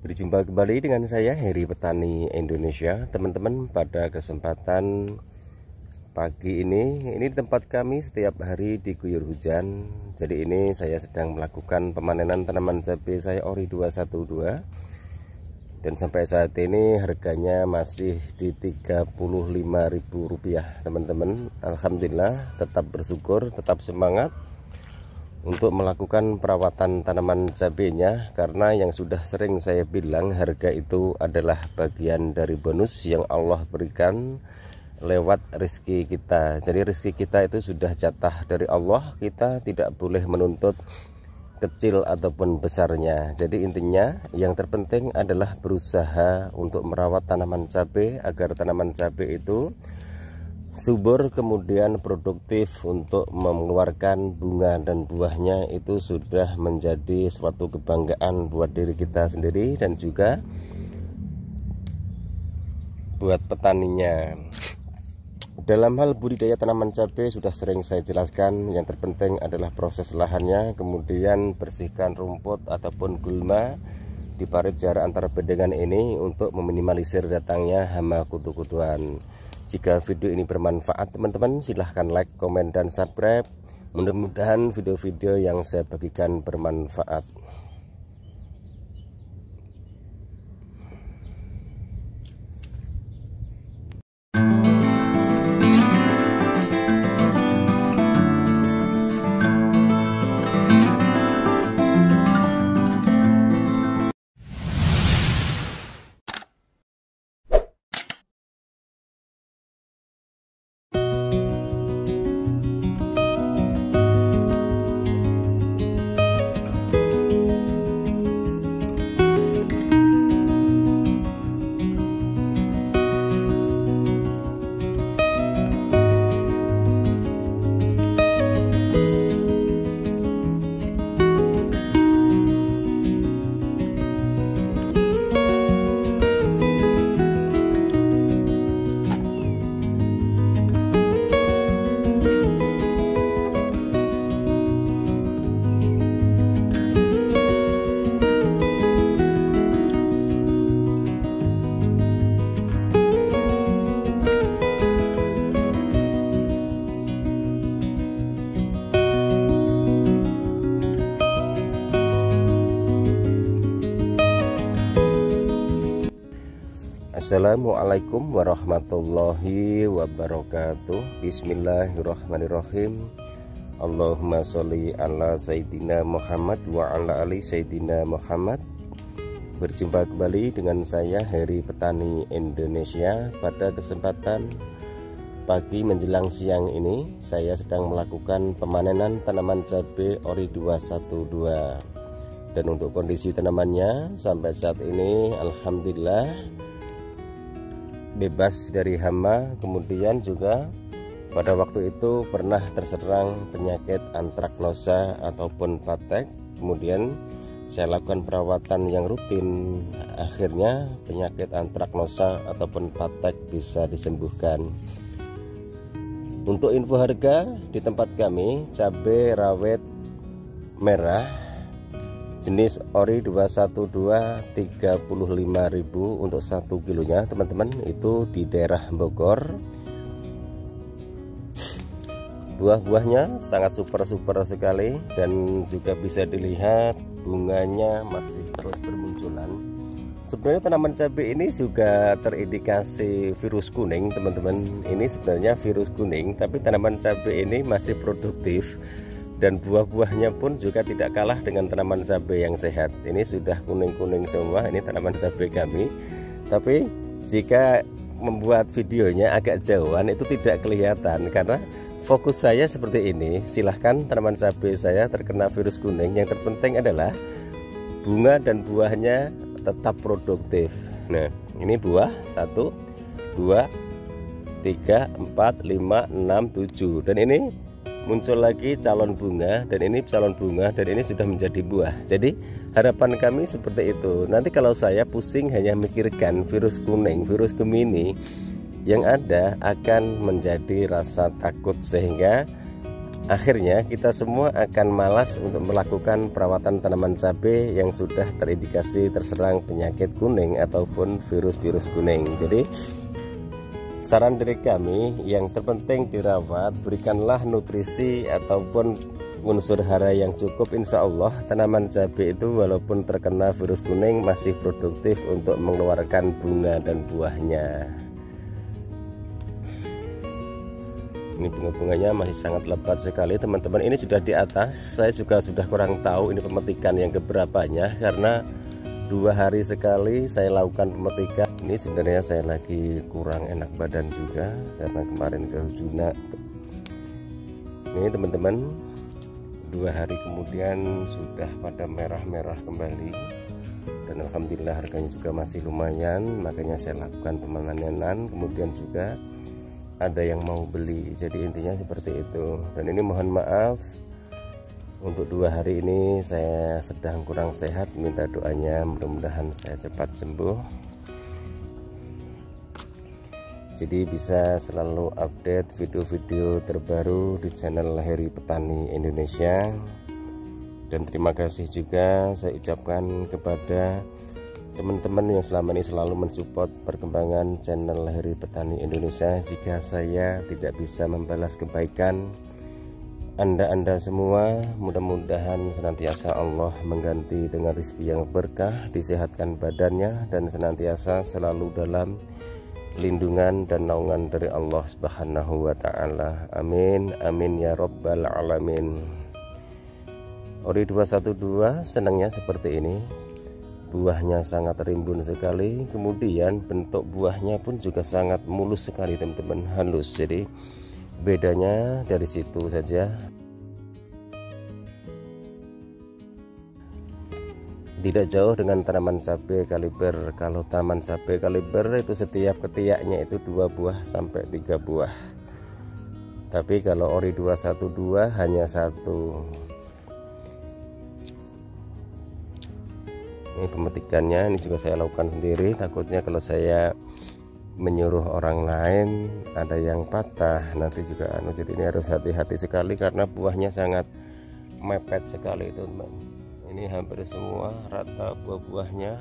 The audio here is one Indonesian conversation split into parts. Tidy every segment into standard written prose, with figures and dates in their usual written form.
Berjumpa kembali dengan saya Heri Petani Indonesia. Teman-teman, pada kesempatan pagi ini tempat kami setiap hari diguyur hujan. Jadi ini saya sedang melakukan pemanenan tanaman cabai saya Ori 212. Dan sampai saat ini harganya masih di Rp35.000, teman-teman. Alhamdulillah, tetap bersyukur, tetap semangat untuk melakukan perawatan tanaman cabenya, karena yang sudah sering saya bilang, harga itu adalah bagian dari bonus yang Allah berikan lewat rezeki kita. Jadi rezeki kita itu sudah jatah dari Allah, kita tidak boleh menuntut kecil ataupun besarnya. Jadi intinya yang terpenting adalah berusaha untuk merawat tanaman cabai agar tanaman cabai itu subur, kemudian produktif untuk mengeluarkan bunga dan buahnya. Itu sudah menjadi suatu kebanggaan buat diri kita sendiri dan juga buat petaninya. Dalam hal budidaya tanaman cabai sudah sering saya jelaskan, yang terpenting adalah proses lahannya, kemudian bersihkan rumput ataupun gulma di parit jarak antara bedengan ini untuk meminimalisir datangnya hama kutu-kutuan. Jika video ini bermanfaat, teman-teman silahkan like, komen, dan subscribe. Mudah-mudahan video-video yang saya bagikan bermanfaat. Assalamualaikum warahmatullahi wabarakatuh. Bismillahirrahmanirrahim. Allahumma sholli ala Sayyidina Muhammad wa ala ali Sayyidina Muhammad. Berjumpa kembali dengan saya Heri Petani Indonesia. Pada kesempatan pagi menjelang siang ini, saya sedang melakukan pemanenan tanaman cabai Ori 212. Dan untuk kondisi tanamannya sampai saat ini alhamdulillah bebas dari hama. Kemudian juga pada waktu itu pernah terserang penyakit antraknosa ataupun patek. Kemudian saya lakukan perawatan yang rutin, akhirnya penyakit antraknosa ataupun patek bisa disembuhkan. Untuk info harga di tempat kami, cabai rawit merah jenis Ori 212 Rp35.000 untuk 1 kilonya, teman-teman. Itu di daerah Bogor. Buah-buahnya sangat super sekali, dan juga bisa dilihat bunganya masih terus bermunculan. Sebenarnya tanaman cabai ini juga terindikasi virus kuning, teman-teman. Ini sebenarnya virus kuning, tapi tanaman cabai ini masih produktif. Dan buah-buahnya pun juga tidak kalah dengan tanaman cabai yang sehat. Ini sudah kuning-kuning semua, ini tanaman cabai kami. Tapi jika membuat videonya agak jauhan itu tidak kelihatan, karena fokus saya seperti ini. Silahkan tanaman cabai saya terkena virus kuning, yang terpenting adalah bunga dan buahnya tetap produktif. Nah, ini buah 1, 2, 3, 4, 5, 6, 7. Dan ini muncul lagi calon bunga, dan ini calon bunga, dan ini sudah menjadi buah. Jadi harapan kami seperti itu. Nanti kalau saya pusing hanya mikirkan virus kuning, virus Gemini, yang ada akan menjadi rasa takut, sehingga akhirnya kita semua akan malas untuk melakukan perawatan tanaman cabai yang sudah terindikasi terserang penyakit kuning ataupun virus-virus kuning. Jadi saran dari kami, yang terpenting dirawat, berikanlah nutrisi ataupun unsur hara yang cukup. Insya Allah tanaman cabai itu walaupun terkena virus kuning masih produktif untuk mengeluarkan bunga dan buahnya. Ini bunga-bunganya masih sangat lebat sekali teman-teman. Ini sudah di atas, saya juga sudah kurang tahu ini pemetikan yang keberapanya, karena 2 hari sekali saya lakukan pemetikan. Ini sebenarnya saya lagi kurang enak badan juga karena kemarin kehujanan. Ini teman-teman, 2 hari kemudian sudah pada merah-merah kembali, dan alhamdulillah harganya juga masih lumayan, makanya saya lakukan pemanenan. Kemudian juga ada yang mau beli, jadi intinya seperti itu. Dan ini mohon maaf untuk 2 hari ini saya sedang kurang sehat, minta doanya, mudah-mudahan saya cepat sembuh. Jadi bisa selalu update video-video terbaru di channel Heri Petani Indonesia. Dan terima kasih juga saya ucapkan kepada teman-teman yang selama ini selalu mensupport perkembangan channel Heri Petani Indonesia. Jika saya tidak bisa membalas kebaikan Anda semua, mudah-mudahan senantiasa Allah mengganti dengan rezeki yang berkah, disehatkan badannya, dan senantiasa selalu dalam lindungan dan naungan dari Allah Subhanahu wa Ta'ala. Amin, amin ya Rabbal Alamin. Ori 212 senangnya seperti ini, buahnya sangat rimbun sekali, kemudian bentuk buahnya pun juga sangat mulus sekali teman-teman, halus. Jadi bedanya dari situ saja. Tidak jauh dengan tanaman cabai kaliber. Kalau tanaman cabai kaliber itu setiap ketiaknya itu 2 buah sampai 3 buah. Tapi kalau ori 212 hanya 1. Ini pemetikannya, ini juga saya lakukan sendiri. Takutnya kalau saya menyuruh orang lain ada yang patah nanti juga jadi ini harus hati-hati sekali karena buahnya sangat mepet sekali teman-teman. Ini hampir semua rata buah-buahnya.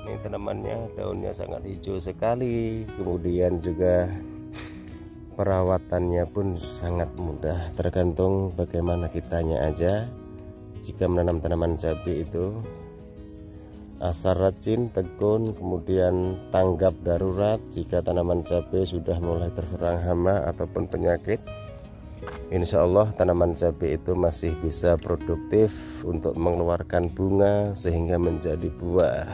Ini tanamannya daunnya sangat hijau sekali, kemudian juga perawatannya pun sangat mudah, tergantung bagaimana kitanya aja. Jika menanam tanaman cabai itu asal rajin, tekun, kemudian tanggap darurat. Jika tanaman cabai sudah mulai terserang hama ataupun penyakit, insya Allah tanaman cabai itu masih bisa produktif untuk mengeluarkan bunga sehingga menjadi buah.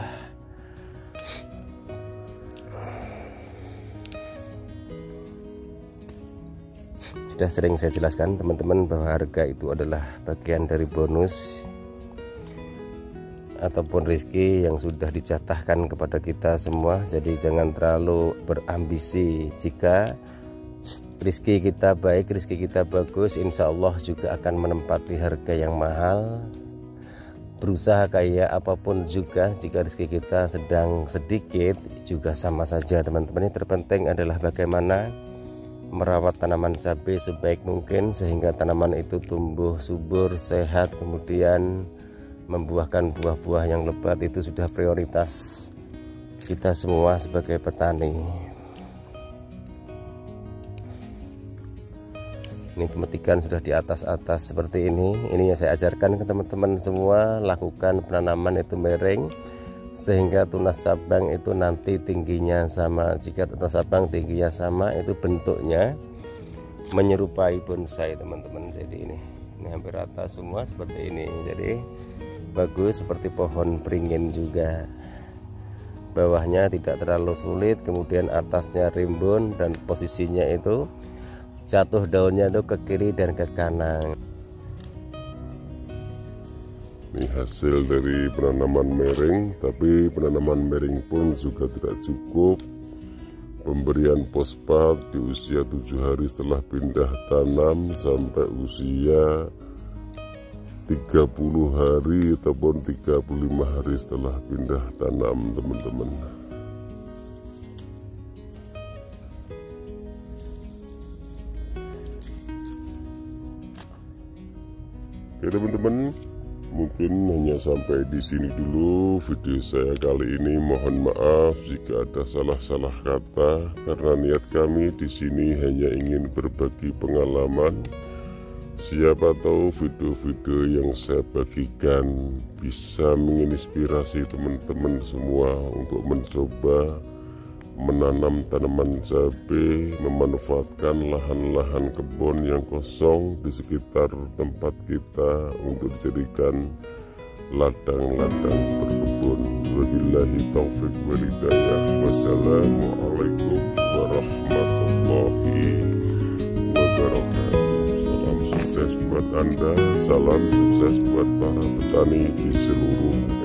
Sudah sering saya jelaskan teman-teman bahwa harga itu adalah bagian dari bonus ataupun rezeki yang sudah dicatahkan kepada kita semua. Jadi jangan terlalu berambisi. Jika rezeki kita baik, rezeki kita bagus, insya Allah juga akan menempati harga yang mahal. Berusaha kayak apapun juga, jika rezeki kita sedang sedikit juga sama saja teman-teman. Yang terpenting adalah bagaimana merawat tanaman cabai sebaik mungkin sehingga tanaman itu tumbuh subur, sehat, kemudian membuahkan buah-buah yang lebat. Itu sudah prioritas kita semua sebagai petani. Ini pemetikan sudah di atas seperti ini. Ini yang saya ajarkan ke teman-teman semua, lakukan penanaman itu miring sehingga tunas cabang itu nanti tingginya sama. Jika tunas cabang tingginya sama, itu bentuknya menyerupai bonsai teman-teman. Jadi ini hampir rata semua seperti ini. Jadi bagus seperti pohon beringin juga. Bawahnya tidak terlalu sulit, kemudian atasnya rimbun dan posisinya itu jatuh daunnya itu ke kiri dan ke kanan. Ini hasil dari penanaman miring, tapi penanaman miring pun juga tidak cukup. Pemberian fosfat di usia 7 hari setelah pindah tanam sampai usia 30 hari ataupun 35 hari setelah pindah tanam teman-teman. Oke teman-teman, mungkin hanya sampai di sini dulu video saya kali ini. Mohon maaf jika ada salah-salah kata, karena niat kami di sini hanya ingin berbagi pengalaman. Siapa tahu video-video yang saya bagikan bisa menginspirasi teman-teman semua untuk mencoba menanam tanaman cabai, memanfaatkan lahan-lahan kebun yang kosong di sekitar tempat kita untuk dijadikan ladang-ladang berkebun. Wabillahi taufiq wal hidayah. Wassalamualaikum warahmatullahi wabarakatuh. Salam sukses buat Anda, salam sukses buat para petani di seluruh